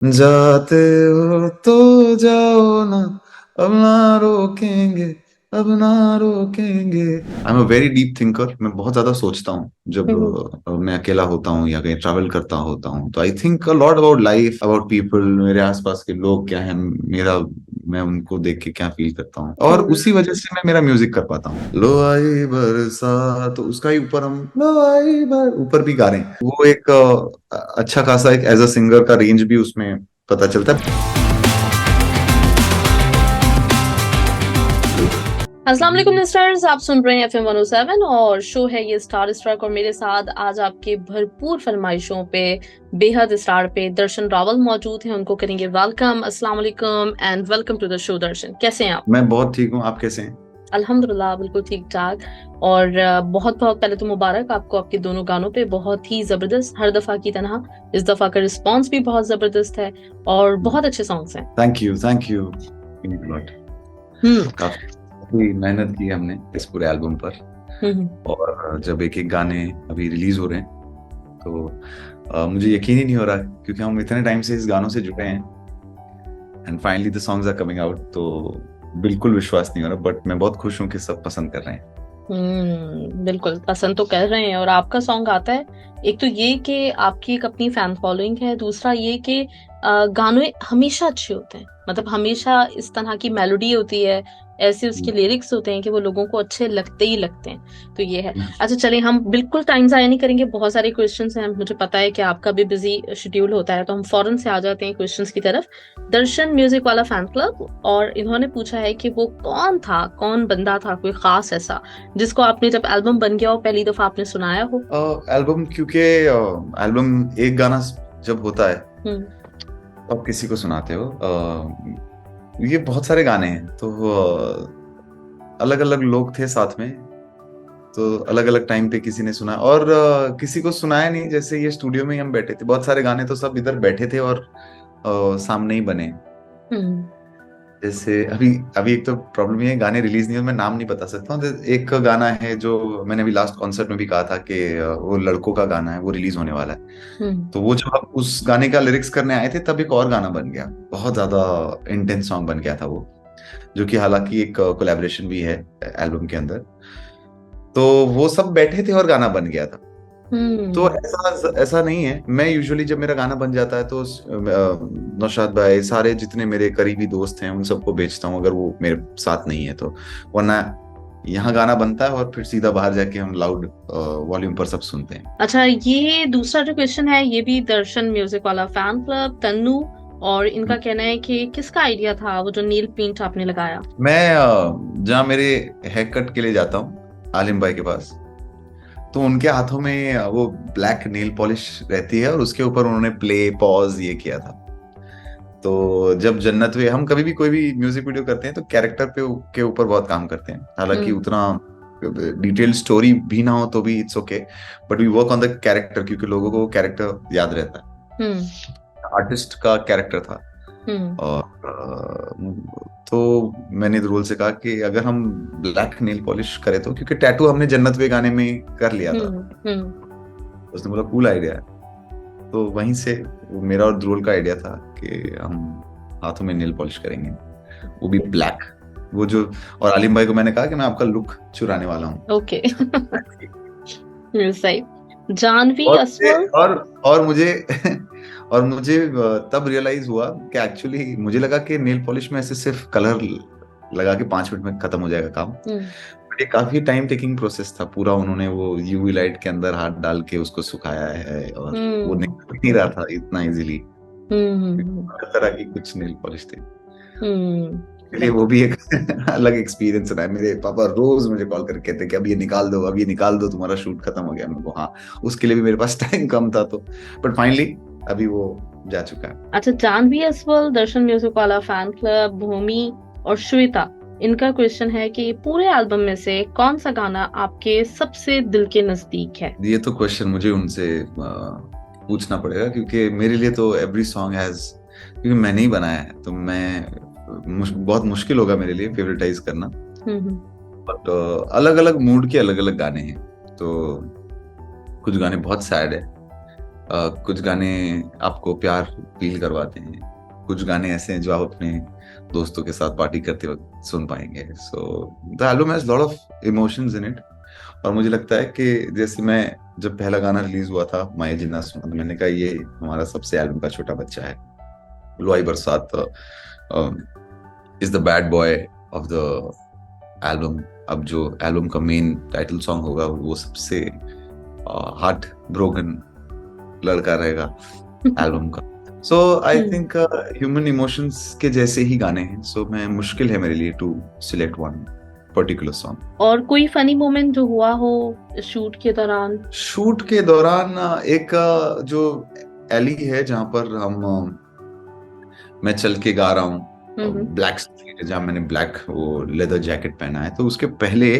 जाते हो तो जाओ ना, अब ना रोकेंगे, अब ना रोकेंगे। आई am a very deep thinker. मैं बहुत ज्यादा सोचता हूँ जब हम्म। मैं अकेला होता हूँ या कहीं ट्रैवल करता होता हूँ, तो I think a lot about life, about people, मेरे आसपास के लोग क्या है, मेरा, मैं उनको देख के क्या फील करता हूँ, और हम्म। उसी वजह से मैं मेरा म्यूजिक कर पाता हूँ। लो आई बरसात, तो उसका ही ऊपर हम लो आई बर ऊपर भी गा रहे हैं। वो एक अच्छा खासा एक एज अ सिंगर का रेंज भी उसमें पता चलता है। अस्सलाम वालेकुम लिस्टनर्स, आप सुन रहे हैं एफएम 107 और शो है ये स्टार स्ट्रक। और मेरे साथ आज आपके भरपूर फरमाइशों पे बेहद स्टार पे दर्शन रावल मौजूद हैं। उनको करेंगे वेलकम। अस्सलाम वालेकुम and welcome to the show. Darshan, कैसे हैं आप? मैं बहुत ठीक हूँ, आप कैसे हैं? अल्हम्दुलिल्लाह, बिल्कुल ठीक ठाक। और बहुत बहुत पहले तो मुबारक आपको आपके दोनों गानों पे, बहुत ही जबरदस्त, हर दफा की तरह इस दफा का रिस्पांस भी बहुत जबरदस्त है और बहुत अच्छे सॉन्ग्स हैं। Thank you, thank you lot. Hmm. काफी मेहनत की हमने इस पूरे एल्बम पर, हम्म। और जब एक एक गाने अभी रिलीज हो रहे हैं तो मुझे यकीन ही नहीं हो रहा, क्योंकि हम इतने टाइम से इस गानों से जुड़े हैं, and finally the songs are coming out, तो बिल्कुल विश्वास नहीं हो रहा, बट मैं बहुत खुश हूँ कि सब पसंद कर रहे हैं। बिल्कुल पसंद तो कर रहे हैं और आपका सॉन्ग आता है। एक तो ये कि आपकी एक अपनी फैन फॉलोइंग है, दूसरा ये कि गाने हमेशा अच्छे होते हैं, मतलब हमेशा इस तरह की मेलोडी होती है, ऐसे उसके लिरिक्स होते हैं कि वो लोगों को अच्छे लगते ही लगते हैं। तो ये है। अच्छा चलिए, हम बिल्कुल टाइम जाया नहीं करेंगे, बहुत सारे क्वेश्चंस हैं, मुझे पता है कि आपका भी बिजी शेड्यूल होता है, तो हम फौरन से आ जाते हैं क्वेश्चंस की तरफ। दर्शन म्यूजिक वाला फैन क्लब, और इन्होंने पूछा है कि वो कौन था, कौन बंदा था, कोई खास ऐसा जिसको आपने जब एल्बम बन गया हो पहली दफा आपने सुनाया हो। एल्बम, क्योंकि एल्बम एक गाना जब होता है हम्म। तो आप किसी को सुनाते हो। ये बहुत सारे गाने हैं, तो अलग अलग लोग थे साथ में, तो अलग अलग टाइम पे किसी ने सुना, और किसी को सुनाया नहीं। जैसे ये स्टूडियो में ही हम बैठे थे, बहुत सारे गाने तो सब इधर बैठे थे और सामने ही बने। हम्म। जैसे अभी अभी एक तो प्रॉब्लम ये है, गाने रिलीज नहीं हुए, मैं नाम नहीं बता सकता हूँ। एक गाना है जो मैंने अभी लास्ट कॉन्सर्ट में भी कहा था कि वो लड़कों का गाना है, वो रिलीज होने वाला है। हम्म। तो वो जब हम उस गाने का लिरिक्स करने आए थे, तब एक और गाना बन गया, बहुत ज्यादा इंटेंस सॉन्ग बन गया था वो, जो कि हालांकि एक कोलैबोरेशन भी है एल्बम के अंदर। तो वो सब बैठे थे और गाना बन गया था। तो हम्म। ऐसा ऐसा नहीं है। मैं यूजुअली जब मेरा गाना बन जाता है तो नौशाद भाई, सारे जितने मेरे करीबी दोस्त हैं, उन सबको भेजता हूँ, अगर वो मेरे साथ नहीं है तो। वरना यहाँ गाना बनता है और फिर सीधा बाहर जाके हम लाउड वॉल्यूम पर सब सुनते हैं। अच्छा, ये दूसरा जो क्वेश्चन है ये भी दर्शन म्यूजिक वाला फैन क्लब तन्नू, और इनका कहना है कि किसका आइडिया था वो जो नील पेंट आपने लगाया। मैं जहाँ मेरे हेयर कट के लिए जाता हूँ, आलिम भाई के पास, तो उनके हाथों में वो ब्लैक नेल पॉलिश रहती है, और उसके ऊपर उन्होंने प्ले पॉज ये किया था। तो जब जन्नत हुए, हम कभी भी कोई भी म्यूजिक वीडियो करते हैं तो कैरेक्टर पे के ऊपर बहुत काम करते हैं, हालांकि हम्म। उतना डिटेल स्टोरी भी ना हो तो भी it's okay, but we work on the character, क्योंकि लोगों को वो कैरेक्टर याद रहता हम्म। है। आर्टिस्ट का कैरेक्टर था। हम्म। और तो मैंने ध्रुव से कहा कि अगर हम ब्लैक नेल पॉलिश करें तो, क्योंकि टैटू हमने जन्नत वे गाने में कर लिया था। हम्म। हम्म। उसने बोला कूल आइडिया है। तो वहीं से वो मेरा और ध्रुव का आइडिया था कि हम हाथों में नेल पॉलिश करेंगे, वो भी ब्लैक। वो जो, और आलिम भाई को मैंने कहा कि मैं आपका लुक चुराने वाला हूँ। ओके। सही। जानवी और मुझे असफल। और मुझे और मुझे तब रियलाइज हुआ कि एक्चुअली मुझे लगा कि नेल पॉलिश में ऐसे सिर्फ कलर लगा के 5 मिनट में खत्म हो जाएगा काम, हम्म। बट ये काफी टाइम टेकिंग प्रोसेस था पूरा। उन्होंने वो यूवी लाइट के अंदर हाथ डाल के उसको सुखाया है, और वो हम्म। निकल नहीं रहा था इतना इजीली। हम्म। हर तरह की कुछ नेल पॉलिश थी। इसलिए वो बिल्कुल। भी एक अलग एक्सपीरियंस रहा है। मेरे पापा रोज मुझे कॉल करके कहते कि अब ये निकाल दो, अब ये निकाल दो, तुम्हारा शूट खत्म हो गया। मेरे को हाँ, उसके लिए भी मेरे पास टाइम कम था, तो बट फाइनली अभी वो जा चुका है। अच्छा, जानवी असफल, दर्शन म्यूजिक वाला फैन क्लब, भूमि और श्वेता, इनका क्वेश्चन है कि पूरे एल्बम में से कौन सा गाना आपके सबसे दिल के नजदीक है। ये तो क्वेश्चन मुझे उनसे पूछना पड़ेगा, क्योंकि मेरे लिए तो एवरी सॉन्ग हैज, क्योंकि मैंने ही बनाया है, तो बहुत मुश्किल होगा मेरे लिए फेवरेटाइज करना। हम्म। बट अलग अलग मूड के अलग अलग गाने हैं। तो कुछ गाने बहुत सैड है, कुछ गाने आपको प्यार फील करवाते हैं, कुछ गाने ऐसे हैं जो आप अपने दोस्तों के साथ पार्टी करते वक्त सुन पाएंगे। So the album has lot of emotions in it. और मुझे लगता है कि जैसे मैं जब पहला गाना रिलीज हुआ था माए जिन्ना सोना, तो मैंने कहा ये हमारा सबसे एल्बम का छोटा बच्चा है। लुआई बरसात is the bad boy of the album. अब जो एल्बम का मेन टाइटल सॉन्ग होगा वो सबसे हार्ट ब्रोकन लड़का रहेगा एल्बम का। सो आई थिंक ह्यूमन इमोशंस के जैसे ही गाने हैं। सो मैं मुश्किल है मेरे लिए to select one particular song. और कोई फनी मोमेंट जो हुआ हो शूट के दौरान? शूट के दौरान एक जो एली है जहां पर मैं चल के गा रहा हूँ, ब्लैक स्ट्रीट, जहाँ मैंने ब्लैक वो लेदर जैकेट पहना है, तो उसके पहले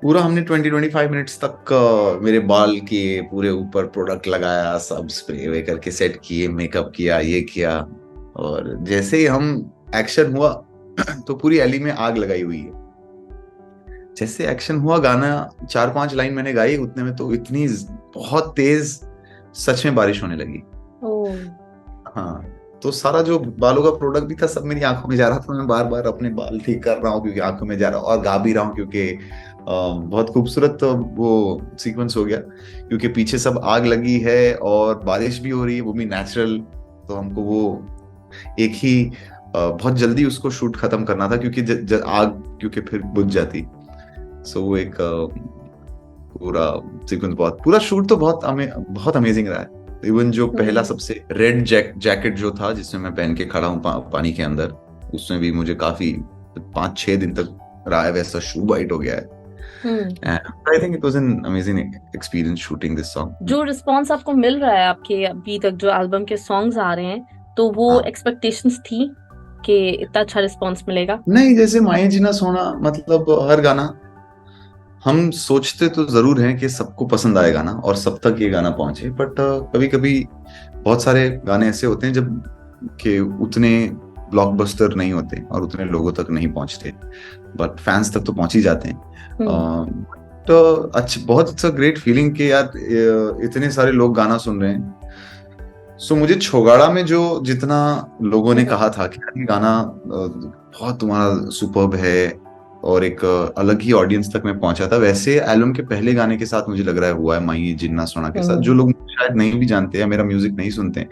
पूरा हमने 20-25 मिनट्स तक मेरे बाल के पूरे ऊपर प्रोडक्ट लगाया, सब स्प्रे वे करके सेट किए, मेकअप किया, ये किया। और जैसे ही हम एक्शन हुआ तो पूरी एली में आग लगाई हुई है। जैसे एक्शन हुआ, गाना 4-5 लाइन मैंने गाई, उतने में तो इतनी बहुत तेज सच में बारिश होने लगी। हाँ, तो सारा जो बालों का प्रोडक्ट भी था सब मेरी आंखों में जा रहा था। मैं बार बार अपने बाल ठीक कर रहा हूँ क्योंकि आंखों में जा रहा, और गा भी रहा हूँ क्योंकि बहुत खूबसूरत वो सीक्वेंस हो गया, क्योंकि पीछे सब आग लगी है और बारिश भी हो रही है, वो भी नेचुरल। तो हमको वो एक ही बहुत जल्दी उसको शूट खत्म करना था, क्योंकि आग क्योंकि फिर बुझ जाती। सो वो एक पूरा सीक्वेंस पूरा शूट तो बहुत अमेजिंग रहा है। इवन जो पहला सबसे रेड जैकेट जो था जिसमें मैं पहन के खड़ा हूँ पानी के अंदर, उसमें भी मुझे काफी 5-6 दिन तक रहा है, वैसा शू वाइट हो गया है। I think it was an amazing experience shooting this song. जो रिस्पॉन्स आपको मिल रहा है आपके अभी तक जो एल्बम के सॉन्ग्स आ रहे हैं, तो वो एक्सपेक्टेशंस थी कि इतना अच्छा रिस्पॉन्स मिलेगा? नहीं, जैसे माए जीना सोना, मतलब हर गाना हम सोचते तो जरूर हैं कि सबको पसंद आएगा ना और सब तक ये गाना पहुंचे, बट कभी कभी बहुत सारे गाने ऐसे होते हैं जब कि उतने ब्लॉकबस्टर नहीं होते और उतने लोगों तक नहीं पहुंचते, बट फैंस तक तो पहुंच ही जाते हैं। तो अच्छा, बहुत अच्छा ग्रेट फीलिंग कि यार इतने सारे लोग गाना सुन रहे हैं। सो मुझे छोगाड़ा में जो जितना लोगों ने कहा था कि ये गाना बहुत तुम्हारा सुपर्ब है और एक अलग ही ऑडियंस तक मैं पहुंचा था, वैसे एल्बम के पहले गाने के साथ मुझे लग रहा है हुआ है माही जिन्ना सोना के साथ। जो लोग शायद नहीं भी जानते या मेरा म्यूजिक नहीं सुनते,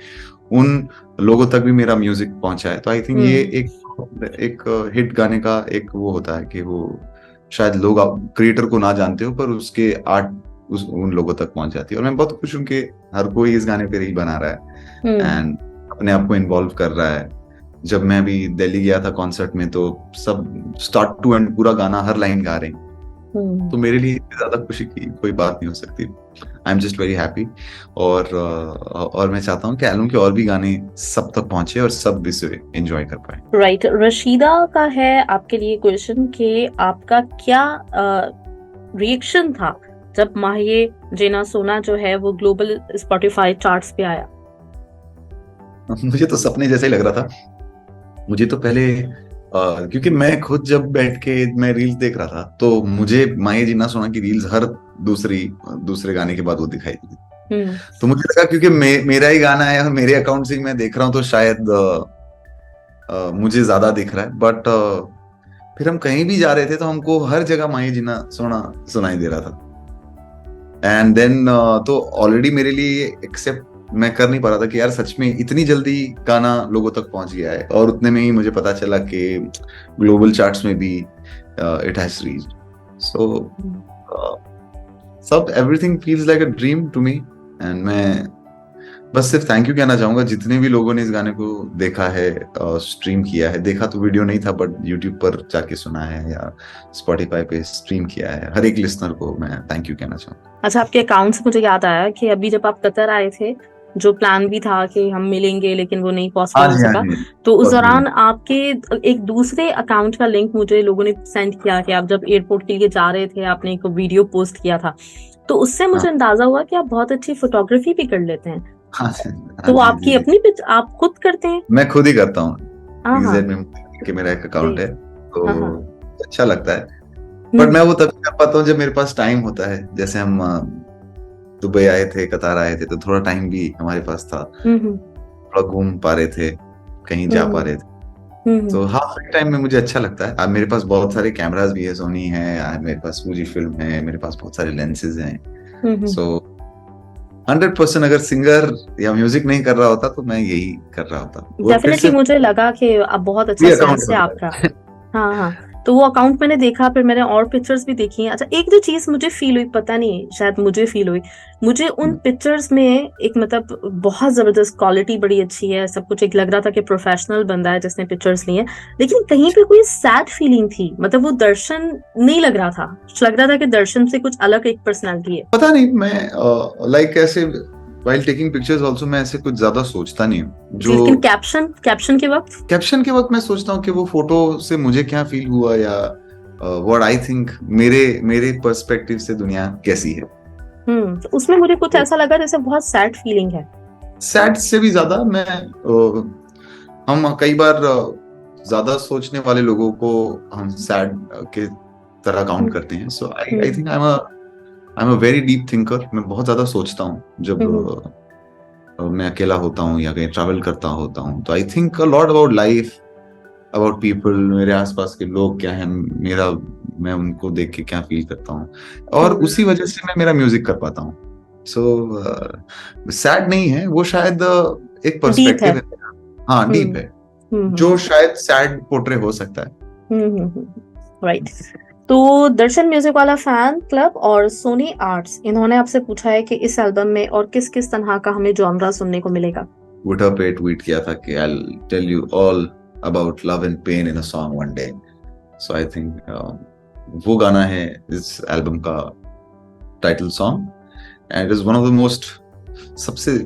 उन लोगों तक भी मेरा म्यूजिक पहुंचा है। तो आई थिंक ये एक हिट गाने का एक वो होता है कि वो शायद लोग क्रिएटर को ना जानते हो पर उसके आर्ट उन लोगों तक पहुंच जाती है। और मैं बहुत खुश हूँ कि हर कोई इस गाने पे ही बना रहा है एंड अपने आप को इन्वॉल्व कर रहा है। जब मैं अभी दिल्ली गया था कॉन्सर्ट में, तो सब स्टार्ट टू एंड पूरा गाना हर लाइन गा रहे हैं, तो मेरे लिए ज्यादा खुशी की कोई बात नहीं हो सकती। आई एम जस्ट वेरी हैप्पी। और मैं चाहता हूँ कि एल्बम के और भी गाने सब तक पहुंचे और सब इसे एंजॉय कर पाए। राइट। रशीदा का है आपके लिए क्वेश्चन कि आपका क्या रिएक्शन था जब माहे जीना सोना जो है वो ग्लोबल स्पॉटिफाई चार्ट्स पे आया? मुझे तो सपने जैसा ही लग रहा था। मुझे तो पहले क्योंकि मैं खुद जब बैठ के मैं रील्स देख रहा था, तो मुझे माहे जीना सोना की रील्स हर दूसरे गाने के बाद वो दिखाई दी। तो मुझे लगा क्योंकि मेरा ही गाना है और मेरे अकाउंट से मैं देख रहा हूँ, तो शायद मुझे ज्यादा दिख रहा है। बट फिर हम कहीं भी जा रहे थे तो हमको हर जगह माहे जीना सोना सुनाई दे रहा था। एंड देन तो ऑलरेडी मेरे लिए एक्सेप्ट मैं कर नहीं पा रहा था कि यार सच में इतनी जल्दी गाना लोगों तक पहुंच गया है। और उतने में ही मुझे पता चला कि ग्लोबल चार्ट्स में भी इट हैज रीच्ड। सो सब everything feels like a dream to me. And मैं बस सिर्फ थैंक यू कहना चाहूंगा जितने भी लोगों ने इस गाने को देखा है, स्ट्रीम किया है। देखा तो वीडियो नहीं था, बट यूट्यूब पर जाके सुना है या स्पॉटिफाई पे स्ट्रीम किया है। हर एक लिसनर को मैं थैंक यू कहना चाहूंगा। अच्छा, आपके अकाउंट से मुझे याद आया कि अभी जब आप कतर आए थे, जो प्लान भी था कि हम मिलेंगे लेकिन वो नहीं पॉसिबल हो सका, तो उस दौरान आपके एक दूसरे अकाउंट का लिंक मुझे लोगों ने सेंड किया कि आप जब एयरपोर्ट के लिए जा रहे थे आपने एक वीडियो पोस्ट किया था। तो उससे मुझे अंदाजा हुआ कि आप बहुत अच्छी फोटोग्राफी भी कर लेते हैं। तो आपकी अपनी पिच आप खुद करते हैं? मैं खुद ही करता हूँ, कि मेरा एक अकाउंट है, तो अच्छा लगता है। बट मैं वो तभी कर पाता हूँ जब मेरे पास टाइम होता है। जैसे हम दुबई आए थे, कतार आए थे, तो थोड़ा टाइम भी हमारे पास था, हम्म थोड़ा घूम पा रहे थे, कहीं जा पा हम्म रहे थे। हम्म तो हाँ, फ्री टाइम में मुझे अच्छा लगता है। अब मेरे पास बहुत सारे कैमरास भी है, सोनी है, मेरे पास फूजी फिल्म है, मेरे पास बहुत सारे लेंसेज हैं। हम्म। सो 100% अगर सिंगर या म्यूजिक नहीं कर रहा होता तो मैं यही कर रहा होता, वो फिर डेफिनेटली से मुझे लगा कि आप बहुत अच्छा फ्री अकाउंट सेंस है होता आपका। है। हाँ हाँ। तो वो अकाउंट मैंने देखा, फिर मैंने और पिक्चर्स भी देखी हैं। अच्छा, एक जो चीज मुझे फील हुई, पता नहीं शायद मुझे फील हुई, मुझे उन पिक्चर्स में एक मतलब बहुत जबरदस्त क्वालिटी, बड़ी अच्छी है सब कुछ, एक लग रहा था कि प्रोफेशनल बंदा है जिसने पिक्चर्स ली है, लेकिन कहीं पे कोई सैड फीलिंग थी, मतलब वो दर्शन नहीं लग रहा था, लग रहा था कि दर्शन से कुछ अलग एक पर्सनैलिटी है। पता नहीं, मैं लाइक ऐसे while टेकिंग पिक्चर्स ऑल्सो मैं ऐसे कुछ ज्यादा सोचता नहीं हूँ। जो लेकिन कैप्शन कैप्शन के वक्त। कैप्शन के वक्त मैं सोचता हूँ कि वो फोटो से मुझे क्या फील हुआ, या व्हाट आई थिंक मेरे मेरे पर्सपेक्टिव से दुनिया कैसी है। तो उसमें मुझे कुछ ऐसा लगा जैसे बहुत सैड फीलिंग है। सैड से भी ज्यादा मैं हम कई बार ज्यादा सोचने वाले लोगों को हम सैड के तरह काउंट हम्म करते हैं। So I I hmm think I am a very deep thinker. मैं बहुत ज्यादा सोचता हूँ जब हम्म मैं अकेला होता हूँ या कहीं ट्रैवल करता होता हूँ, तो I think a lot about life, about people, मेरे आसपास के लोग क्या है, मेरा मैं उनको देख के क्या फील करता हूँ, और हम्म। उसी वजह से मैं मेरा म्यूजिक कर पाता हूँ। सो सैड नहीं है वो, शायद एक डीप है। पर्सपेक्टिव है। हाँ, डीप हम्म है, जो हम्म शायद सैड पोर्ट्रे हो सकता है। राइट। तो दर्शन म्यूजिक वाला फैन क्लब और सोनी आर्ट्स, इन्होंने आपसे पूछा है कि इस एल्बम में और किस किस तरह का हमें जॉनरा सुनने को मिलेगा। ट्विटर पे ट्वीट किया था कि I tell you all about love and pain in a song one day. So I think वो गाना है इस एल्बम का title song, and it is one of the most, सबसे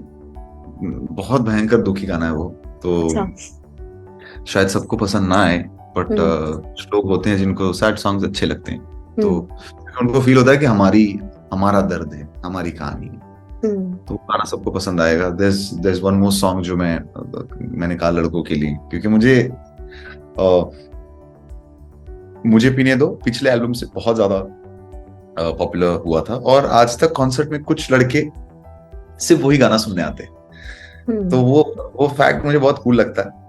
बहुत भयंकर दुखी गाना है वो। तो अच्छा। शायद सबको पसंद ना आए, बट हम्म कुछ लोग होते हैं जिनको सैड सॉन्ग्स अच्छे लगते हैं, तो हम्म उनको फील होता है कि हमारा दर्द है, हमारी कहानी है, हम्म तो वो गाना सबको पसंद आएगा। there's one more song जो मैंने कहा लड़कों के लिए, क्योंकि मुझे पीने दो पिछले एल्बम से बहुत ज्यादा पॉपुलर हुआ था, और आज तक कॉन्सर्ट में कुछ लड़के सिर्फ वही गाना सुनने आते हैं। तो हम्म वो फैक्ट मुझे बहुत कूल लगता है।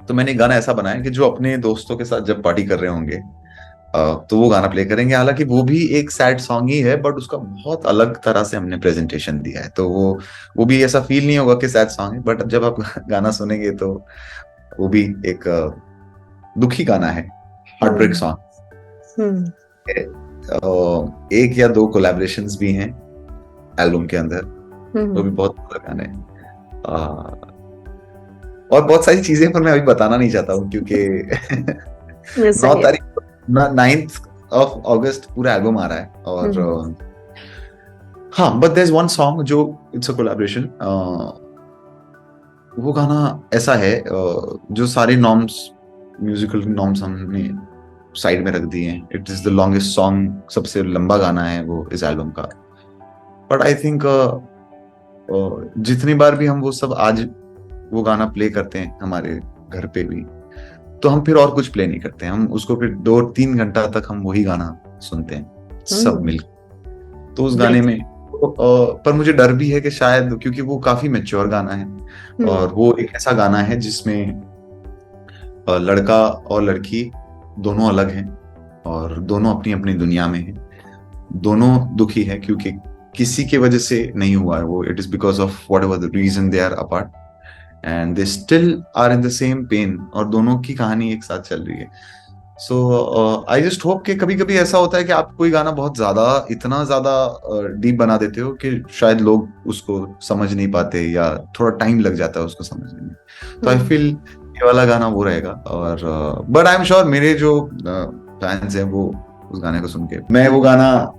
तो मैंने एक गाना ऐसा बनाया कि जो अपने दोस्तों के साथ जब पार्टी कर रहे होंगे तो वो गाना प्ले करेंगे। हालांकि वो भी एक सैड सॉन्ग ही है, बट उसका बहुत अलग तरह से हमने प्रेजेंटेशन दिया है, तो वो भी ऐसा फील नहीं होगा कि सैड सॉन्ग है, बट जब आप गाना सुनेंगे तो वो भी एक दुखी गाना है, हार्ट ब्रेक हम्म सॉन्ग। हम्म एक या दो कोलैबोरेशंस भी हैं एल्बम के अंदर, वो भी हम्म। बहुत अच्छा गाने हैं। अ, और बहुत सारी चीजें पर मैं अभी बताना नहीं चाहता हूँ, क्योंकि ये नौ सही है। तारीख 9th of August पूरा एल्बम आ रहा है, और हम्म हाँ, but there is one song जो इट्स अ कोलैबोरेशन। वो गाना ऐसा है जो सारे नॉर्म्स, म्यूजिकल नॉर्म्स हमने साइड में रख दिए हैं। It is the longest song, सबसे लंबा गाना है वो इस एल्बम का। बट आई थिंक जितनी बार भी हम वो सब आज वो गाना प्ले करते हैं हमारे घर पे भी, तो हम फिर और कुछ प्ले नहीं करते हैं, हम उसको फिर 2-3 घंटा तक हम वही गाना सुनते हैं सब हम्म। मिलकर। तो उस गाने ग्रेट। में पर मुझे डर भी है कि शायद, क्योंकि वो काफी मैच्योर गाना है, और वो एक ऐसा गाना है जिसमें लड़का और लड़की दोनों अलग हैं, और दोनों अपनी अपनी दुनिया में हैं, दोनों दुखी है, क्योंकि किसी के वजह से नहीं हुआ है वो, it is because of whatever the reason they are apart, and they still are in the same pain, और दोनों की कहानी एक साथ चल रही है। सो आई जस्ट होप कि कभी कभी ऐसा होता है कि आप कोई गाना बहुत ज्यादा, इतना ज्यादा डीप बना देते हो कि शायद लोग उसको समझ नहीं पाते, या थोड़ा टाइम लग जाता है उसको समझने में। तो आई फील ये वाला गाना वो रहेगा, और बट आई एम श्योर मेरे जो फैंस हैं वो उस गाने को सुन के, मैं वो गाना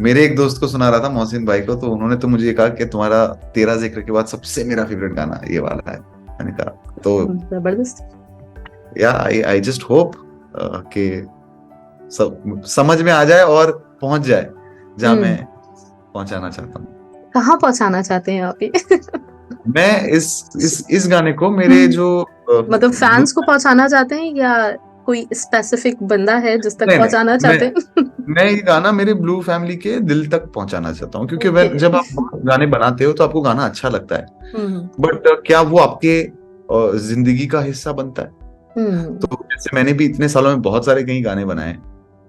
मेरे एक दोस्त को सुना रहा था, मोहसिन भाई को, तो उन्होंने तो मुझे कहा कि तुम्हारा तेरा जिक्र के बाद सबसे मेरा फेवरेट गाना ये वाला है। मैंने कहा तो जबरदस्त। या आई जस्ट होप कि सब समझ में आ जाए और पहुंच जाए जहां मैं हम्म। पहुंचाना चाहता हूँ। कहाँ पहुंचाना चाहते हैं आप ये? मैं इस गाने को मेरे जो मतलब फैंस को पहुंचाना चाहते हैं, या कोई स्पेसिफिक बंदा है जिस तक नहीं पहुंचाना नहीं, चाहते हैं? मैं ये गाना मेरे ब्लू फैमिली के दिल तक पहुंचाना चाहता हूँ, क्योंकि ओके। जब आप गाने बनाते हो तो आपको गाना अच्छा लगता है, हम्म। बट क्या वो आपके जिंदगी का हिस्सा बनता है? हम्म। तो जैसे मैंने भी इतने सालों में बहुत सारे कई गाने बनाए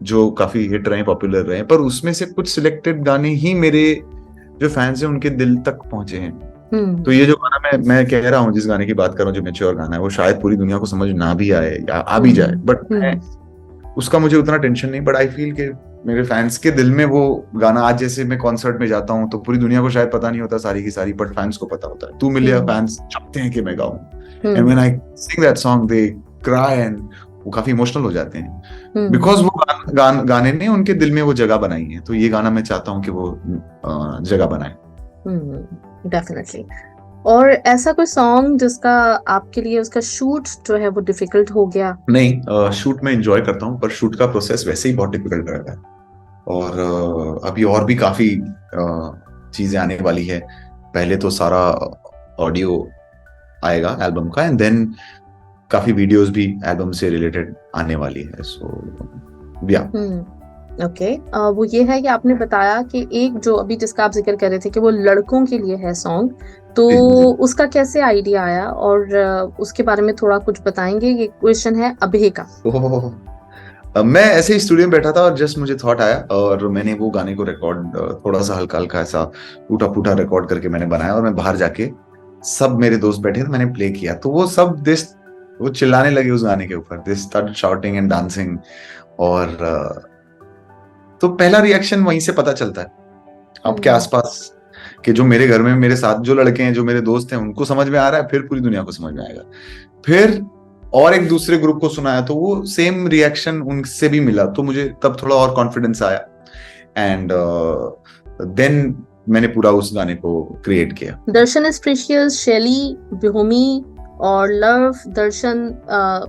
जो काफी हिट रहे, पॉपुलर रहे, पर उसमें से कुछ सिलेक्टेड गाने ही मेरे जो फैंस हैं उनके दिल तक पहुंचे हैं। तो ये जो गाना मैं कह रहा हूँ, जिस गाने की बात कर रहा हूँ, जो मैच्योर गाना है, वो शायद पूरी दुनिया को समझ ना भी आए या आ भी जाए, बट उसका मुझे उतना टेंशन नहीं। बट आई फील कि मेरे फैंस के दिल में वो गाना, आज जैसे मैं कॉन्सर्ट में जाता हूँ तो पूरी दुनिया को शायद पता नहीं होता सारी की सारी, बट फैंस को पता होता है। 2 मिलियन फैंस चाहते हैं कि मैं गाऊं, and when I sing that song they cry, and वो काफी इमोशनल हो जाते हैं, बिकॉज वो गाने ने उनके दिल में वो जगह बनाई है। तो ये गाना मैं चाहता हूँ कि वो जगह बनाए। डेफिनेटली। और ऐसा कोई सॉन्ग जिसका आपके लिए उसका शूट जो है वो डिफिकल्ट हो गया? नहीं, शूट में एंजॉय करता हूँ, पर शूट का प्रोसेस वैसे ही बहुत डिफिकल्ट रहता है। और अभी और भी काफी चीजें आने वाली है। पहले तो सारा ऑडियो आएगा एल्बम का, एंड देन काफी वीडियोस भी एल्बम से रिलेटेड आने वाली है। सो या ओके। वो ये है कि आपने बताया कि एक जो अभी जिसका आप जिक्र कर रहे थे कि वो लड़कों के लिए है सॉन्ग, तो उसका कैसे आइडिया आया, और उसके बारे में थोड़ा कुछ बताएंगे? ये क्वेश्चन है अभय का। मैं ऐसे ही स्टूडियो में बैठा था और जस्ट मुझे थॉट आया, और मैंने वो गाने को रिकॉर्ड थोड़ा सा हल्का हल्का ऐसा टूटा फूटा रिकॉर्ड करके मैंने बनाया, और मैं बाहर जाके, सब मेरे दोस्त बैठे थे, मैंने प्ले किया, तो वो सब वो चिल्लाने लगे उस गाने के ऊपर, they started shouting and dancing. और तो पहला रिएक्शन वहीं से पता चलता है। आपके आसपास कि जो मेरे घर में मेरे साथ जो लड़के हैं, जो मेरे दोस्त हैं, उनको समझ में आ रहा है, फिर पूरी दुनिया को समझ में आएगा। फिर और एक दूसरे ग्रुप को सुनाया तो वो सेम रिएक्शन उनसे भी मिला, तो मुझे तब थोड़ा और कॉन्फिडेंस आया, एंड देन मैंने पूरा उस गाने को क्रिएट किया। दर्शन इज प्रीशियस, शैली, बिहोमी और लव, दर्शन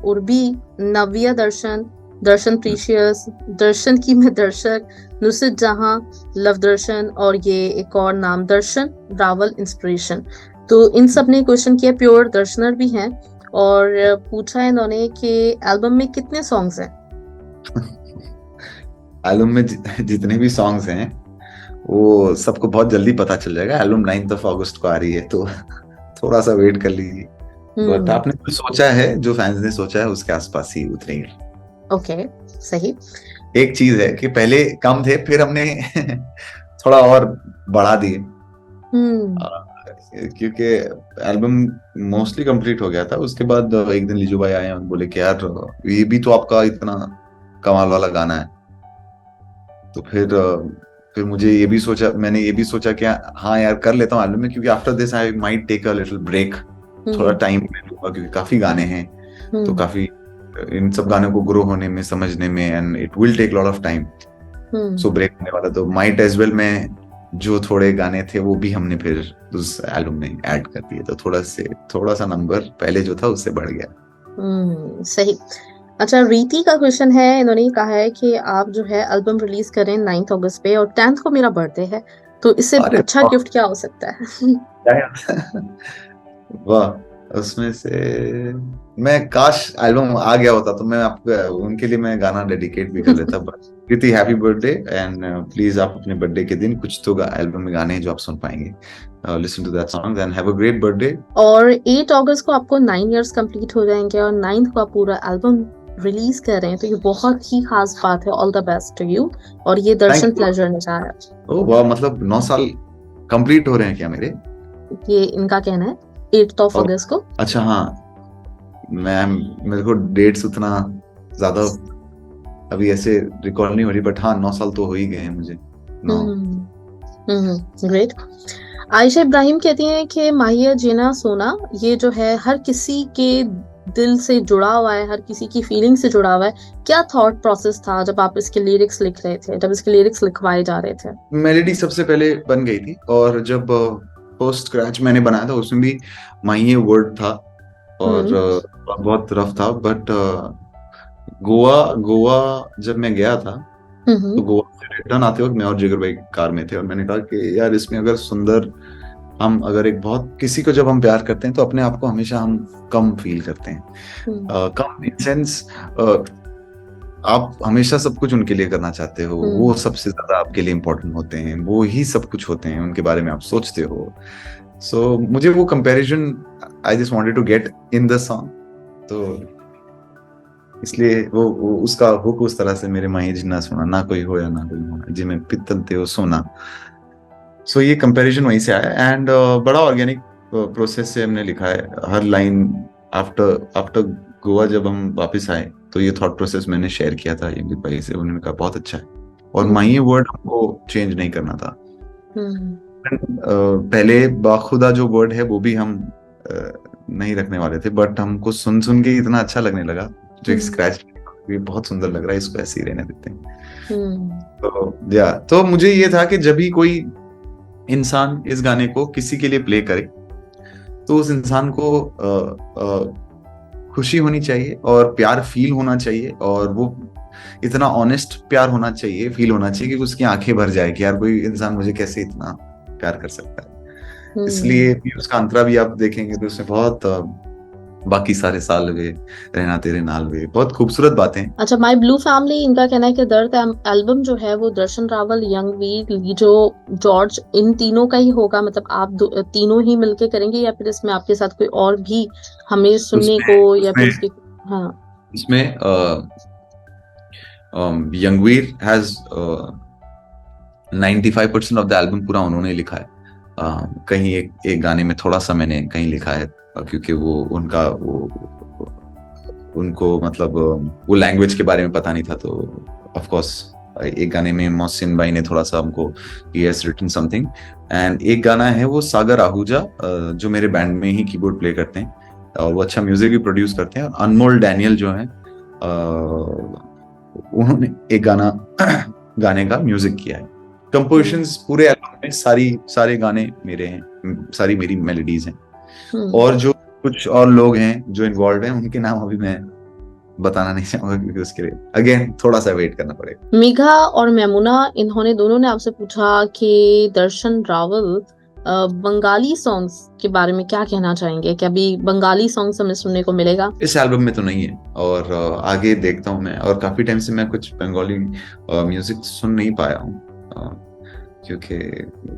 उर्बी, नव्या दर्शन, दर्शन प्रीशियस, दर्शन की मैं दर्शक, नुसरत जहां, लव दर्शन, और ये एक और नाम दर्शन रावल इंस्पिरेशन। तो इन सब ने क्वेश्चन किया, प्योर दर्शनर भी हैं, और पूछा है इन्होंने कि एल्बम में कितने सॉन्ग्स हैं? एल्बम में जितने भी सॉन्ग्स हैं वो सबको बहुत जल्दी पता चल जाएगा। एल्बम 9 अगस्त को आ रही है, तो थोड़ा सा वेट कर लीजिए। बट आपने जो सोचा है, जो फैंस ने सोचा है, उसके आसपास ही उतरेंगे। ओके, सही। एक चीज है कि पहले कम थे, फिर हमने थोड़ा और बढ़ा दिए, क्योंकि एल्बम मोस्टली कंप्लीट हो गया था। उसके बाद एक दिन लीजू भाई आए और बोले कि यार ये भी तो आपका इतना कमाल वाला गाना है। तो फिर मुझे ये भी सोचा, मैंने ये भी सोचा कि हाँ यार कर लेता हूँ एल्बम में, क्योंकि after this I might take a little break, थोड़ा टाइम लूंगा, क्योंकि काफी गाने हैं, तो काफी इन सब गानों को ग्रो होने में, समझने में, and it will take lot of time. So break होने वाला, तो माइट एज वेल में जो थोड़े गाने थे वो भी हमने फिर उस एल्बम में ऐड कर दिए, तो थोड़ा सा नंबर पहले जो था उससे बढ़ गया। सही। अच्छा, रीति का क्वेश्चन है, इन्होंने कहा है कि आप जो है एल्बम रिलीज करें 9 अगस्त पे, और 10th को मेरा बर्थडे है, तो इससे अच्छा गिफ्ट क्या हो सकता है? वाह, उसमें से मैं काश एल्बम आ गया होता तो मैं आपको उनके लिए मैं गाना डेडिकेट भी कर लेता। प्रीति हैप्पी बर्थडे, एंड प्लीज आप अपने बर्थडे के दिन कुछ तो एल्बम में गाने जो आप सुन पाएंगे, listen to that song and have a great birthday. और 8 अगस्त को आपको 9 इयर्स कंप्लीट हो जाएंगे, और 9th को आप पूरा एल्बम रिलीज कर रहे हैं, तो ये बहुत ही खास बात है। All the best to you. और ये दर्शन प्लेजर ने चाहा। ओह वाह, मतलब 9 साल कंप्लीट हो रहे हैं क्या मेरे? ये इनका कहना है 8 अगस्त को। अच्छा, हाँ, मेरे को डेट्स उतना ज्यादा अभी ऐसे रिकॉल नहीं हो रही, बट हाँ 9 साल तो हो ही गए हैं मुझे। ग्रेट। आयशा इब्राहिम कहती हैं कि माहिया जीना सोना ये जो है हर किसी के दिल से जुड़ा हुआ है, हर किसी की फीलिंग से जुड़ा हुआ है। क्या थॉट प्रोसेस था जब आप इसके लिरिक्स लिख रहे थे, जब इसके लिरिक्स लिखवाए जा रहे थे? मेलोडी सबसे पहले बन गई थी, और जब फर्स्ट स्क्रैच मैंने बनाया था उसमें भी माहिए वर्ड था, और बहुत रफ था। बट गोवा जब मैं गया था, तो गोवा से रिटर्न आते वक्त मैं और जिगर भाई कार में थे, और मैंने कहा कि यार इसमें अगर सुंदर, हम अगर एक बहुत किसी को जब हम प्यार करते हैं तो अपने आप को हमेशा हम कम फील करते हैं, कम इन सेंस आप हमेशा सब कुछ उनके लिए करना चाहते हो, वो सबसे ज्यादा आपके लिए इम्पोर्टेंट होते हैं, वो ही सब कुछ होते हैं, उनके बारे में आप सोचते हो। सो मुझे वो comparison I just wanted to get in the song, तो इसलिए वो उसका हुक उस तरह से, मेरे माही जिन्ना सोना ना कोई हो या ना कोई होना जिमें पित्तल ते हो सोना। सो ये कंपैरिजन वहीं से आया, एंड बड़ा ऑर्गेनिक प्रोसेस से हमने लिखा है हर लाइन। आफ्टर आफ्टर गोवा जब हम वापस आए तो ये थॉट प्रोसेस मैंने शेयर किया था यंगित भाई से, उन्होंने कहा बहुत अच्छा है, और माही वर्ड हमको चेंज नहीं करना था। पहले बाखुदा जो वर्ड है वो भी हम नहीं रखने वाले थे, बट हमको सुन सुन के इतना अच्छा लगने लगा, जो एक स्क्रैच ये बहुत सुंदर लग रहा है, इसको ऐसे ही रहने देते हैं। तो मुझे ये था कि जब भी कोई इंसान इस गाने को किसी के लिए प्ले करे तो उस इंसान को खुशी होनी चाहिए और प्यार फील होना चाहिए, और वो इतना ऑनेस्ट प्यार होना चाहिए, फील होना चाहिए कि उसकी आंखें भर जाए कि यार कोई इंसान मुझे कैसे इतना प्यार कर सकता है। इसलिए उसका अंतरा भी आप देखेंगे तो उसमें बहुत बाकी सारे साल वे, रहना तेरे नाल वे, बहुत खूबसूरत बातें। अच्छा, माय ब्लू फैमिली, इनका कहना है कि दर्द एल्बम जो है वो दर्शन रावल, यंगवीर, लीजो, जॉर्ज, इन तीनों का ही होगा, मतलब आप तीनों ही मिलके करेंगे, या फिर इसमें आपके साथ कोई और भी हमें सुनने को, या फिर उसकी? हाँ, इसमें यंगवीर हैज 95% ऑफ द एल्बम पूरा उन्होंने लिखा है। कहीं एक गाने में थोड़ा सा मैंने कहीं लिखा है, क्योंकि वो उनको मतलब वो लैंग्वेज के बारे में पता नहीं था, तो ऑफ कोर्स एक गाने में मोहसिन भाई ने थोड़ा सा हमको ही हैज रिटन समथिंग, एंड एक गाना है वो सागर आहूजा, जो मेरे बैंड में ही कीबोर्ड प्ले करते हैं और वो अच्छा म्यूजिक भी प्रोड्यूस करते हैं। अनमोल डैनियल जो है, उन्होंने एक गाने का म्यूजिक किया है। कंपोजिशंस पूरे एल्बम में सारे गाने मेरे हैं, सारी मेरी मेलोडीज हैं, और जो कुछ और लोग हैं जो इन्वॉल्व हैं उनके नाम अभी मैं बताना नहीं चाहूंगा, क्योंकि उसके लिए अगेन थोड़ा सा वेट करना पड़ेगा। मेघा और मैमुना, इन्होंने दोनों ने आपसे पूछा कि दर्शन रावल बंगाली सॉन्ग्स के बारे में क्या कहना चाहेंगे, क्या अभी बंगाली सॉन्ग्स हमें सुनने को मिलेगा? इस एल्बम में तो नहीं है, और आगे देखता हूँ मैं, और काफी टाइम से मैं कुछ बंगाली म्यूजिक सुन नहीं पाया हूँ, क्योंकि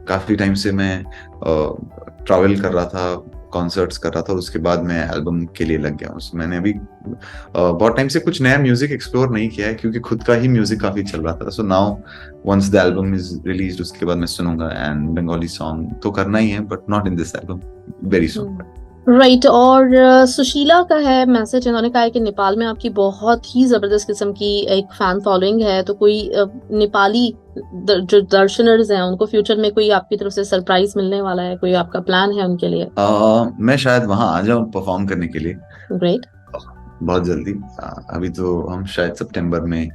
काफी टाइम से मैं ट्रैवल कर रहा था, कॉन्सर्ट्स कर रहा था, और उसके बाद मैं एल्बम के लिए लग गया हूँ। मैंने अभी बहुत टाइम से कुछ नया म्यूजिक एक्सप्लोर नहीं किया है, क्योंकि खुद का ही म्यूजिक काफी चल रहा था। So now once the album is released, उसके बाद मैं सुनूंगा, एंड बंगाली सॉन्ग तो करना ही है, but not in this album, very soon. Right, और सुशीला का है मैसेज, इन्होंने कहा है कि नेपाल में आपकी बहुत ही जबरदस्त किस्म की एक फैन फॉलोइंग है, तो कोई नेपाली जो दर्शनर्स हैं उनको फ्यूचर में कोई आपकी तरफ से सरप्राइज मिलने वाला है, कोई आपका प्लान है उनके लिए? मैं शायद वहां आ जाऊं परफॉर्म करने के लिए। ग्रेट, बहुत जल्दी। अभी तो हम शायद सितंबर में,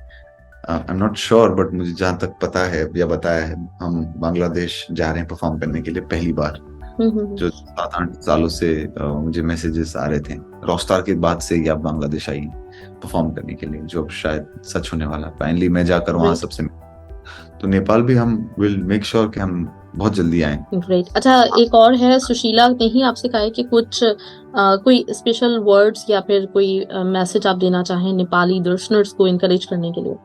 I am not sure, but मुझे जहां तक पता है या बताया है, हम बांग्लादेश जा रहे हैं परफॉर्म करने के लिए पहली बार। जो 7-8 सालों से मुझे मैसेजेस आ रहे थे रॉकस्टार के बाद से कि आप बांग्लादेश आई परफॉर्म करने के लिए, जो अब शायद सच होने वाला। फाइनली मैं जाकर वहां सबसे, तो नेपाल भी हम विल मेक श्योर कि हम बहुत जल्दी आए। ग्रेट। अच्छा, एक और है, सुशीला ने ही आपसे कहा है कि कुछ कोई स्पेशल वर्ड्स या फिर कोई मैसेज आप देना चाहें नेपाली दर्शनर्स को इनकरेज करने के लिए?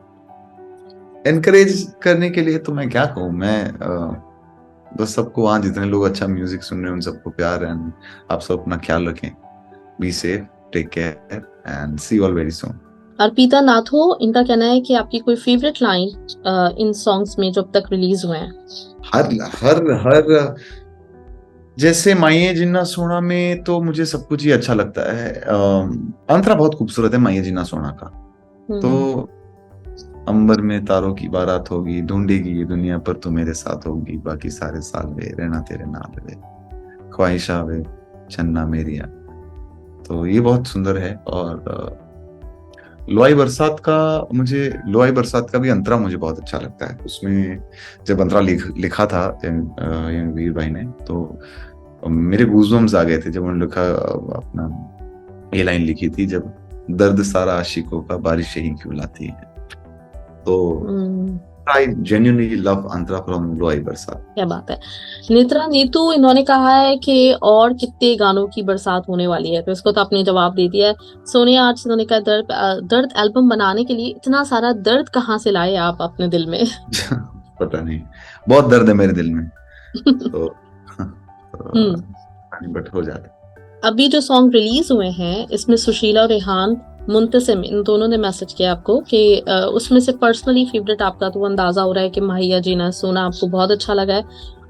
इनकरेज करने के लिए तो मैं क्या कहूँ, मैं बस सबको, वहाँ जितने लोग अच्छा म्यूजिक सुन रहे हैं उन सबको प्यार, एंड आप सब अपना ख्याल रखें, be safe, take care, and see you all very soon. Arpita नाथो, इनका कहना है कि आपकी कोई फेवरेट लाइन इन सॉन्ग्स में जो अब तक रिलीज हुए हैं? हर जैसे माइये जिन्ना सोना में तो मुझे सब कुछ ही अच्छा लगता है। अंतरा बहुत खूबसूरत है माइये जिन्ना सोना का। तो अंबर में तारों की बारात होगी, ढूंढेगी ये दुनिया पर तू मेरे साथ होगी, बाकी सारे साल वे, रहना तेरे नाल वे, ख्वाहिशा वे, चन्ना मेरिया। तो ये बहुत सुंदर है। और लोई बरसात का भी अंतरा मुझे बहुत अच्छा लगता है। उसमें जब अंतरा लिखा था वीर भाई ने, तो मेरे गूज़बम्स आ गए थे जब उन्होंने लिखा, अपना ये लाइन लिखी थी, जब दर्द सारा आशिकों का बारिश ही क्यों लाती है। तो I genuinely love Antara from Luai Barsat. क्या बात है। नेत्रा नीतू इन्होंने कहा है कि और कितने गानों की बरसात होने वाली है, तो इसको तो आपने जवाब दे दिया है। सोनिया आर्ट्स इन्होंने कहा दर्द एल्बम बनाने के लिए इतना सारा दर्द कहाँ से लाए आप अपने दिल में? पता नहीं, बहुत दर्द है मेरे दिल में, तो बट हो जाता है। अभी जो सॉन्ग रिलीज हुए हैं इसमें सुशीला और रेहान मुंतसिम इन दोनों ने मैसेज किया आपको कि उसमें से पर्सनली फेवरेट आपका तो अंदाजा हो रहा है कि माहिया जीना सोना आपको बहुत अच्छा लगा है।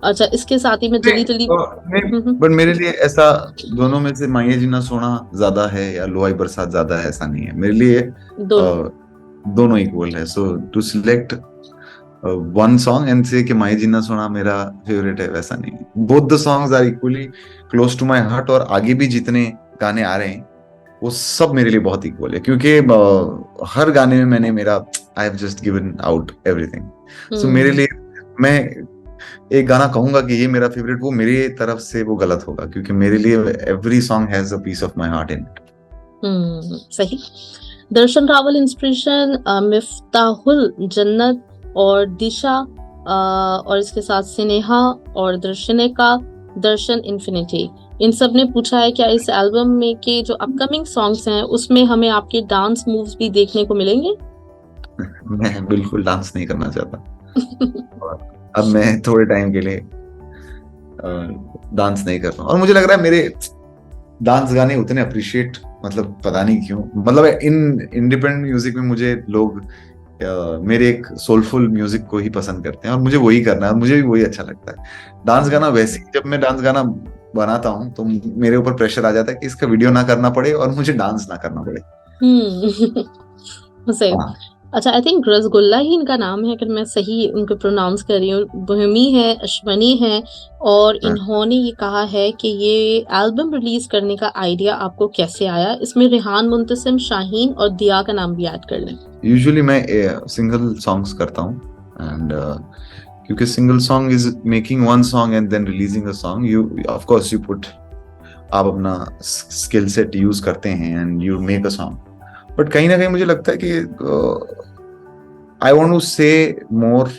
अच्छा, इसके साथ ही में जली जली बट मेरे लिए ऐसा दोनों में से माहिया जीना सोना ज्यादा है या लुआई बरसात ज्यादा है, ऐसा नहीं है मेरे लिए। दोनों इक्वल है। So to select one song and say कि माहिया जीना सोना मेरा फेवरेट है, वैसा नहीं है। Both the songs are equally close to my heart, और आगे भी जितने गाने आ रहे हैं वो सब मेरे लिए बहुत इक्वल है, क्योंकि हर गाने में मैंने मेरा I have just given out everything. So मेरे लिए मैं एक गाना कहूंगा कि ये मेरा फेवरेट, वो मेरी तरफ से वो गलत होगा, क्योंकि मेरे लिए every song has a piece of my heart in it. सही। दर्शन रावल इंस्पिरेशन, मिफ्ताहुल जन्नत और दिशा, और इसके साथ स्नेहा और दर्शनिका, दर्शन इन्फिनिटी, इन सब ने पूछा है क्या इस एल्बम में के जो अपकमिंग सॉन्ग्स हैं उसमें हमें आपके डांस मूव्स भी देखने को मिलेंगे? मैं बिल्कुल डांस नहीं करना चाहता। अब मैं थोड़े टाइम के लिए डांस नहीं कर रहा हूँ, और मुझे लग रहा है मेरे डांस गाने उतने अप्रिशिएट, मतलब पता नहीं क्यों, मतलब इन इंडिपेंडेंट म्यूजिक में मुझे लोग मेरे एक सोलफुल म्यूजिक को ही पसंद करते हैं, और मुझे वही करना है, मुझे भी वही अच्छा लगता है। डांस गाना वैसे ही, जब मैं डांस गाना बनाता हूँ तो मेरे ऊपर प्रेशर आ जाता है कि इसका वीडियो ना करना पड़े और मुझे डांस ना करना पड़े। सही। अच्छा, आई थिंक रसगुल्ला ही इनका नाम है, अगर मैं सही उनको प्रोनाउंस कर रही हूँ। बोहेमी है, अश्वनी है, और इन्होंने ये कहा है कि ये एल्बम रिलीज करने का आइडिया आपको कैसे आया? इसमें रेहान मुंतसिम, शाहीन और दिया का नाम भी ऐड कर लें। यूजुअली मैं सिंगल सॉन्ग्स करता हूँ, एंड क्योंकि single song is making one song and then releasing a song, you of course you put, आप अपना स्किल सेट यूज करते हैं and you make a song. But कहीं ना कहीं मुझे लगता है कि आई वांट टू से मोर,